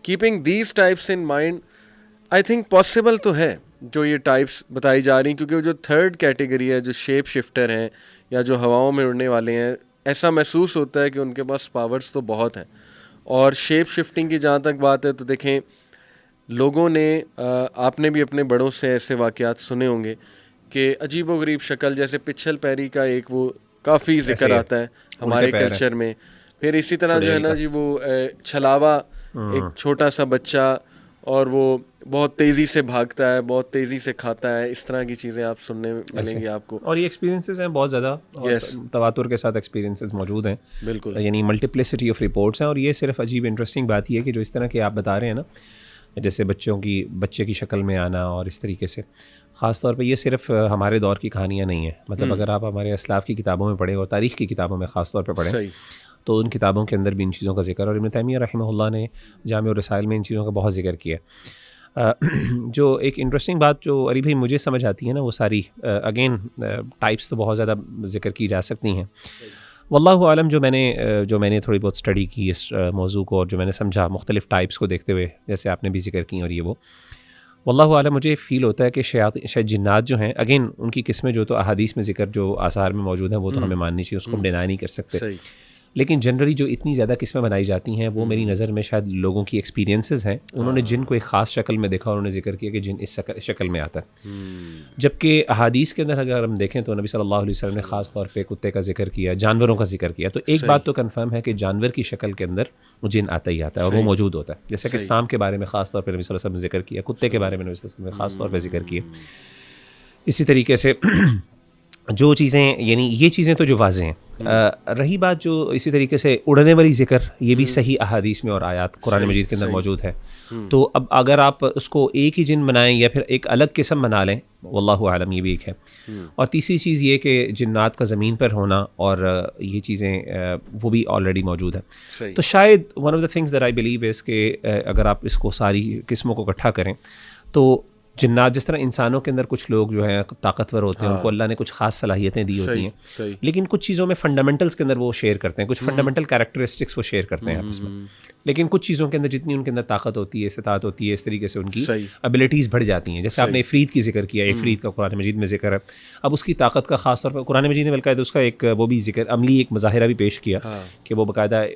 Keeping these types in mind I think possible तो है जो ये टाइप्स बताई जा रही हैं, क्योंकि जो थर्ड कैटेगरी है जो शेप शिफ्टर हैं या जो हवाओं में उड़ने वाले हैं, ऐसा महसूस होता है कि उनके पास पावर्स तो बहुत हैं। और शेप शिफ्टिंग की जहाँ तक बात है तो देखें, लोगों ने आपने भी अपने बड़ों से ऐसे वाक़यात सुने होंगे कि अजीबोगरीब शक्ल, जैसे पिच्छल पैरी का एक वो काफ़ी जिक्र आता है हमारे कल्चर में। फिर इसी तरह जो है ना जी वो छलावा, एक छोटा सा बच्चा, और वो बहुत तेज़ी से भागता है, बहुत तेज़ी से खाता है, इस तरह की चीज़ें आप सुनने मिलेंगी आपको। और ये एक्सपीरियंसेस हैं बहुत ज़्यादा, तवातुर के साथ एक्सपीरियंसेस मौजूद हैं, बिल्कुल, यानी मल्टीप्लिसिटी ऑफ रिपोर्ट्स हैं। और ये सिर्फ अजीब इंटरेस्टिंग बात ये है कि जो इस तरह के आप बता रहे हैं ना, जैसे बच्चे की शक्ल में आना और इस तरीके से, ख़ास तौर पे ये सिर्फ हमारे दौर की कहानियाँ नहीं हैं। मतलब अगर आप हमारे असलाफ़ की किताबों में पढ़ें और तारीख़ की किताबों में ख़ास तौर पे पढ़ें तो उन किताबों के अंदर भी इन चीज़ों का जिक्र, और इब्न तैमिया रहमहुल्लाह ने जामे और रसाइल में इन चीज़ों का बहुत जिक्र किया। जो एक इंटरेस्टिंग बात जो अली भाई मुझे समझ आती है ना, वो सारी अगेन टाइप्स तो बहुत ज़्यादा जिक्र की जा सकती हैं। वल्लाहु आलम, जो मैंने थोड़ी बहुत स्टडी की इस मौजू को, और जो मैंने समझा मुख्तलिफ़ टाइप्स को देखते हुए, जैसे आपने भी जिक्र की और ये वो, वल्लाहु आलम मुझे फ़ील होता है कि शायद जिन्नात जो हैं, अगेन उनकी किस्में जो तो अहादीस में जिक्र जो आसार में मौजूद हैं वो तो हमें माननी चाहिए, उसको हम डिनाई नहीं कर सकते। लेकिन जनरली जो इतनी ज़्यादा किस्में बनाई जाती हैं वो मेरी नज़र में शायद लोगों की एक्सपीरियंसेस हैं। उन्होंने जिन को एक ख़ास शक्ल में देखा, उन्होंने जिक्र किया कि जिन इस शक्ल में आता है। जबकि अहादीस के अंदर अगर हम देखें तो नबी सल्लल्लाहु अलैहि वसल्लम ने ख़ास तौर पे कुत्ते का जिक्र किया, जानवरों का जिक्र किया। तो एक बात तो कन्फर्म है कि जानवर की शक्ल के अंदर जिन आता ही आता है और वो मौजूद होता है। जैसे कि सांप के बारे में ख़ास तौर पर नबी सल्लल्लाहु अलैहि वसल्लम ने जिक्र किया, कुत्ते के बारे में नबी सल्लल्लाहु अलैहि वसल्लम ने ख़ास तौर पर जिक्र किया। इसी तरीके से जो चीज़ें, यानी ये चीज़ें तो जो वाज़ेह हैं। रही बात जो इसी तरीके से उड़ने वाली जिक्र, ये भी सही अहादीस में और आयात कुरान मजीद के अंदर मौजूद है। तो अब अगर आप उसको एक ही जिन बनाएं या फिर एक अलग किस्म बना लें, वल्लाहु आलम, ये भी एक है। और तीसरी चीज़ ये कि जिन्नात का ज़मीन पर होना और ये चीज़ें वो भी ऑलरेडी मौजूद है। तो शायद one of the things that I believe is कि अगर आप इसको सारी किस्मों को इकट्ठा करें तो जिन्नात, जिस तरह इंसानों के अंदर कुछ लोग जो हैं ताकतवर होते हैं, उनको अल्लाह ने कुछ खास सलाहियतें दी होती हैं, लेकिन कुछ चीज़ों में फंडामेंटल्स के अंदर वो शेयर करते हैं, कुछ फंडामेंटल कैरेक्टरिस्टिक्स वो शेयर करते हैं आपस में। लेकिन कुछ चीज़ों के अंदर जितनी उनके अंदर ताकत होती है, इस्तात होती है, इस तरीके से उनकी एबिलिटीज़ बढ़ जाती हैं। जैसे आपने इफ़रीत की जिक्र किया, इफ़रीत का कुरान मजीद में जिक्र है। अब उसकी ताकत का खास तौर पर कुरान मजीद ने बाकायदा उसका एक वो भी जिक्र, अमली एक मुजाहिरा भी पेश किया कि वो बाकायदा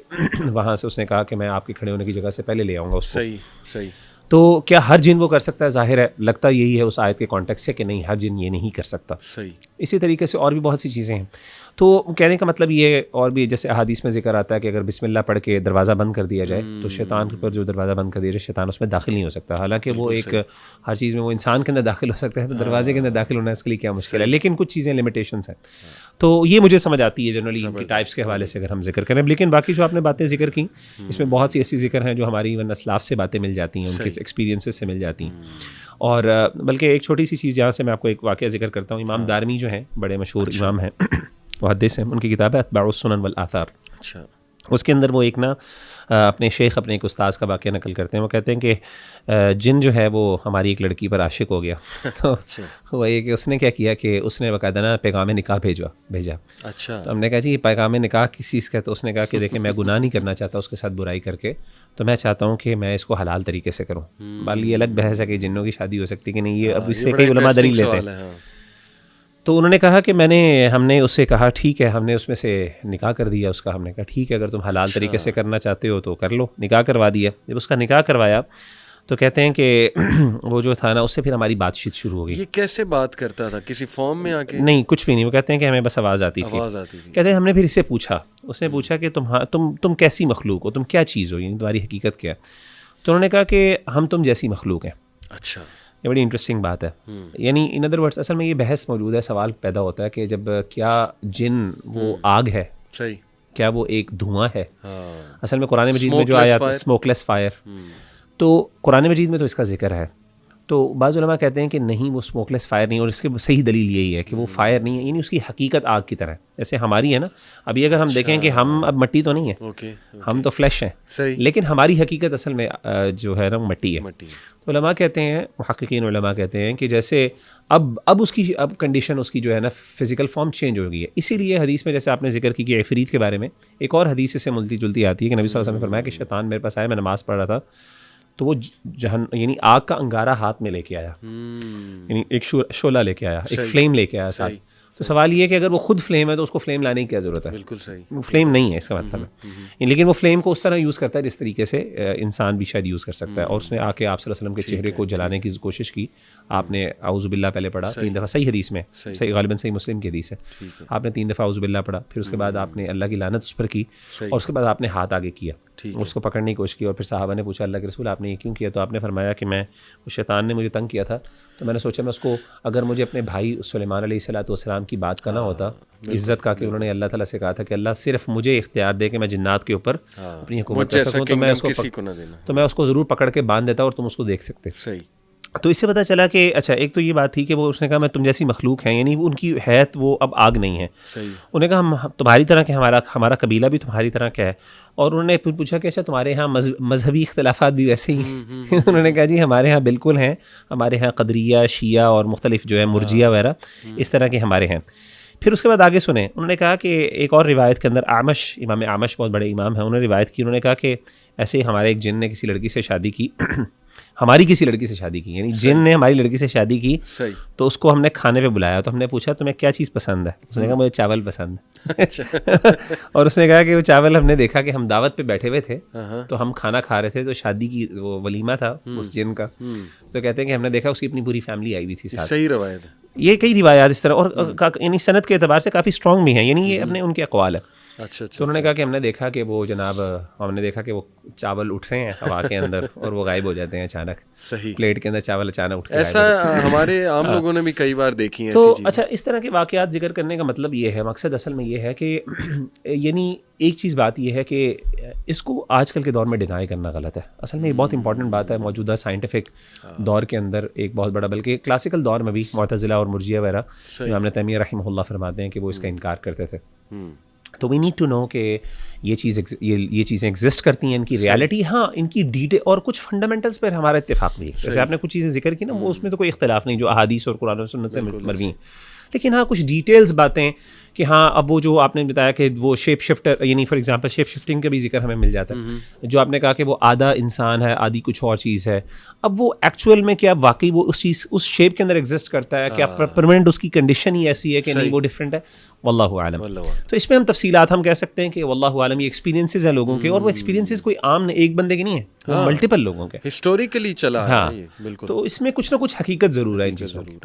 वहाँ से उसने कहा कि मैं आपके खड़े होने की जगह से पहले ले आऊँगा उसको। तो क्या हर जिन वो कर सकता है? ज़ाहिर है, लगता यही है उस आयत के कॉन्टेक्स्ट से कि नहीं, हर जिन ये नहीं कर सकता। इसी तरीके से और भी बहुत सी चीज़ें हैं। तो कहने का मतलब ये है, और भी जैसे अहादीस में जिक्र आता है कि अगर बिस्मिल्लाह पढ़ के दरवाज़ा बंद कर दिया जाए तो शैतान पर जो दरवाज़ा बंद कर दिया जाए, शैतान उसमें दाखिल नहीं हो सकता। हालांकि वो एक हर चीज़ में वो इंसान के अंदर दाखिल हो सकता है, तो दरवाजे के अंदर दाखिल होना इसके लिए क्या मुश्किल है। लेकिन कुछ चीज़ें लिमिटेशंस हैं। तो ये मुझे समझ आती है जनरली इनकी टाइप्स के हवाले से अगर हम जिक्र करें। लेकिन बाकी जो आपने बातें जिक्र की, इसमें बहुत सी ऐसी जिक्र हैं जो हमारी इवन असलाफ से बातें मिल जाती हैं, उनके एक्सपीरियंसेस से मिल जाती हैं। और बल्कि एक छोटी सी चीज़, यहाँ से मैं आपको एक वाक़या जिक्र करता हूँ। इमाम दारमी जो हैं, बड़े मशहूर इमाम हैं, मुहद्दिस हैं, उनकी किताब है अत्बाउस सुनन वल आथार। अच्छा। उसके अंदर वो एक ना अपने शेख, अपने एक उस्ताद का वाक़या नकल करते हैं। वो कहते हैं कि जिन जो है वो हमारी एक लड़की पर आशिक हो गया। तो वो ये कि उसने क्या किया कि उसने बाकायदा ना पैगाम निकाह भेजा। अच्छा। तो हमने कहा जी ये पैगाम निकाह किस चीज़ का? तो उसने कहा कि देखिए मैं गुनाह नहीं करना चाहता उसके साथ बुराई करके, तो मैं चाहता हूँ कि मैं इसको हलाल तरीके से करूँ। बाल ये अलग बहस है कि जिन्नों की शादी हो सकती है कि नहीं, ये अब इससे कई उलमा दलील लेते हैं। तो उन्होंने कहा कि हमने उससे कहा ठीक है, हमने उसमें से निकाह कर दिया उसका। हमने कहा ठीक है, अगर तुम हलाल तरीके से करना चाहते हो तो कर लो। निकाह करवा दिया। जब उसका निकाह करवाया तो कहते हैं कि वो जो था ना, उससे फिर हमारी बातचीत शुरू हो गई। ये कैसे बात करता था? किसी फॉर्म में आके? नहीं, कुछ भी नहीं। वो कहते हैं कि हमें बस आवाज़ आती थी। कहते हैं हमने फिर इससे पूछा, उसने पूछा कि तुम कैसी मखलूक हो, तुम क्या चीज़ हो, यानी तुम्हारी हकीकत क्या है? तो उन्होंने कहा कि हम तुम जैसी मखलूक हैं। अच्छा, ये बड़ी इंटरेस्टिंग बात है। यानी इन अदर वर्ड्स, असल में ये बहस मौजूद है, सवाल पैदा होता है कि जब क्या जिन वो आग है, सही, क्या वो एक धुआं है? असल में कुरान मजीद में जो आया स्मोकलेस फायर, तो कुरान मजीद में तो इसका जिक्र है। तो बाज़ उलमा कहते हैं कि नहीं, वो स्मोकलेस फ़ायर नहीं, और इसके सही दलील यही है कि वो फ़ायर नहीं है, यानी उसकी हकीकत आग की तरह है, जैसे हमारी है ना। अभी अगर हम देखें कि हम अब मिट्टी तो नहीं है, हम तो फ्लैश हैं, लेकिन हमारी हकीकत असल में जो है ना मिट्टी है। तो उलमा कहते हैं, मुहक्किकीन उलमा कहते हैं कि जैसे अब उसकी कंडीशन उसकी जो है ना फिज़िकल फॉर्म चेंज हो गई है। इसीलिए हदीस में जैसे आपने जिक्र की कि इफ़रीत के बारे में एक और हदीस से मिलती जुलती आती है कि नबी सल्लल्लाहु अलैहि वसल्लम ने फरमाया कि शैतान मेरे पास आया, मैं नमाज़ पढ़ रहा था, तो वो जहन यानी आग का अंगारा हाथ में लेके आया, यानी एक शोला लेके आया, एक फ्लेम लेके आया साथ। तो सवाल ये है कि अगर वो खुद फ्लेम है तो उसको फ्लेम लाने की क्या ज़रूरत है? बिल्कुल सही, वो फ्लेम नहीं है इसका मतलब है। लेकिन वो फ्लेम को उस तरह यूज़ करता है जिस तरीके से इंसान भी शायद यूज़ कर सकता है। और उसने आके आप सल्लल्लाहु अलैहि वसल्लम के चेहरे को जलाने की कोशिश की। आपने औज़ुबिल्लाह पहले पढ़ा 3 दफ़ा, सही हदीस में, सही गालिबन सही मुस्लिम की हदीस है। आपने 3 दफ़ा औज़ुबिल्लाह पढ़ा, फिर उसके बाद आपने अल्लाह की लानत उस पर की, और उसके बाद आपने हाथ आगे किया, उसको पकड़ने की कोशिश की। और फिर साहबा ने पूछा, अल्लाह के रसूल आपने ये क्यों किया? तो आपने फरमाया कि मैं, उस शैतान ने मुझे तंग किया था, तो मैंने सोचा मैं उसको, अगर मुझे अपने भाई सुलेमान अलैहिस्सलाम की बात करना होता, इज़्ज़त का, कि उन्होंने अल्लाह ताला से कहा था कि अल्लाह सिर्फ मुझे इख्तियार दे कि मैं जिन्नात के ऊपर अपनी हुकूमत कर सकूँ, तो मैं उसको ज़रूर पकड़ के बांध देता और तुम उसको देख सकते। सही। तो इससे पता चला कि अच्छा, एक तो ये बात थी कि वो, उसने कहा मैं तुम जैसी मखलूक हैं, यानी उनकी हैत वो अब आग नहीं है। सही। उन्होंने कहा हम तुम्हारी तरह के, हमारा कबीला भी तुम्हारी तरह का है। और उन्होंने फिर पूछा कि अच्छा तुम्हारे यहाँ मजहबी इख्तलाफात भी वैसे ही हैं? उन्होंने कहा जी हमारे यहाँ बिल्कुल हैं, हमारे यहाँ कदरिया, शिया और मुख्तलिफ जो है मुर्जिया वगैरह इस तरह के हमारे हैं। फिर उसके बाद आगे सुने, उन्होंने कहा कि एक और रिवायत के अंदर आमश, इमाम आमश बहुत बड़े इमाम हैं, उन्होंने रिवायत की, उन्होंने कहा कि ऐसे हमारे एक जिन ने किसी लड़की से शादी की हमारी किसी लड़की से शादी की, यानी जिन ने हमारी लड़की से शादी की। सही। तो उसको हमने खाने पे बुलाया, तो हमने पूछा तुम्हें क्या चीज़ पसंद है? उसने कहा मुझे चावल पसंद है। और उसने कहा कि वो चावल, हमने देखा कि हम दावत पे बैठे हुए थे, तो हम खाना खा रहे थे, तो शादी की वो वलीमा था उस जिन का। तो कहते हैं कि हमने देखा उसकी अपनी पूरी फैमिली आई हुई थी साथ। सही रवायत है। ये कई रिवायात इस तरह, और यानी सनद के एतबार से काफ़ी स्ट्रॉन्ग भी हैं, यानी ये अपने उनके अक़वाल है। अच्छा। तो उन्होंने कहा कि हमने देखा कि वो जनाब, हमने देखा कि वो चावल उठ रहे हैं हवा के अंदर और वो गायब हो जाते हैं अचानक। सही। प्लेट के अंदर चावल अचानक उठ के ऐसा हमारे आम लोगों ने भी कई बार देखी है। तो अच्छा, इस तरह के वाक़यात जिक्र करने का मतलब ये है, मकसद असल में ये है कि यानी एक चीज़ बात ये है कि इसको आजकल के दौर में डिनाई करना गलत है। असल में ये बहुत इंपॉर्टेंट बात है मौजूदा साइंटिफिक दौर के अंदर, एक बहुत बड़ा, बल्कि क्लासिकल दौर में भी मुअतज़िला और मुर्जिया वगैरह, इमाम तैमिया रहमहुल्लाह फरमाते हैं कि वो इसका इनकार करते थे। तो वी नीड टू नो कि ये चीज़ें एग्जिस्ट करती हैं, इनकी रियलिटी, हाँ इनकी डिटेल और कुछ फंडामेंटल्स पर हमारा इत्तेफाक भी है। जैसे आपने कुछ चीज़ें जिक्र की ना, वो उसमें तो कोई इख्तिलाफ नहीं, जो अहादीस और कुरान और सुन्नत से मरवी हैं। लेकिन हाँ कुछ डिटेल्स बातें कि हाँ, अब वो जो आपने बताया कि वो शेप शिफ्टर, यानी फॉर एग्जांपल शेप शिफ्टिंग का भी जिक्र हमें मिल जाता है। जो आपने कहा कि वो आधा इंसान है, आधी कुछ और चीज़ है, अब वो एक्चुअल में क्या वाकई वो उस चीज़, उस शेप के अंदर एग्जिस्ट करता है, क्या परमानेंट उसकी कंडीशन ही ऐसी है कि नहीं वो डिफरेंट है? वल्लाहु आलम। तो इसमें हम तफसीलात हम कह सकते हैं कि वल्लाहु आलम, ये एक्सपीरियंसेस हैं लोगों के, और वो एक्सपीरियंसेस कोई आम एक बंदे के नहीं है, मल्टीपल लोगों के हिस्टोरिकली चला है। हाँ, बिल्कुल। तो इसमें कुछ ना कुछ हकीकत ज़रूर है इन चीज़ों की।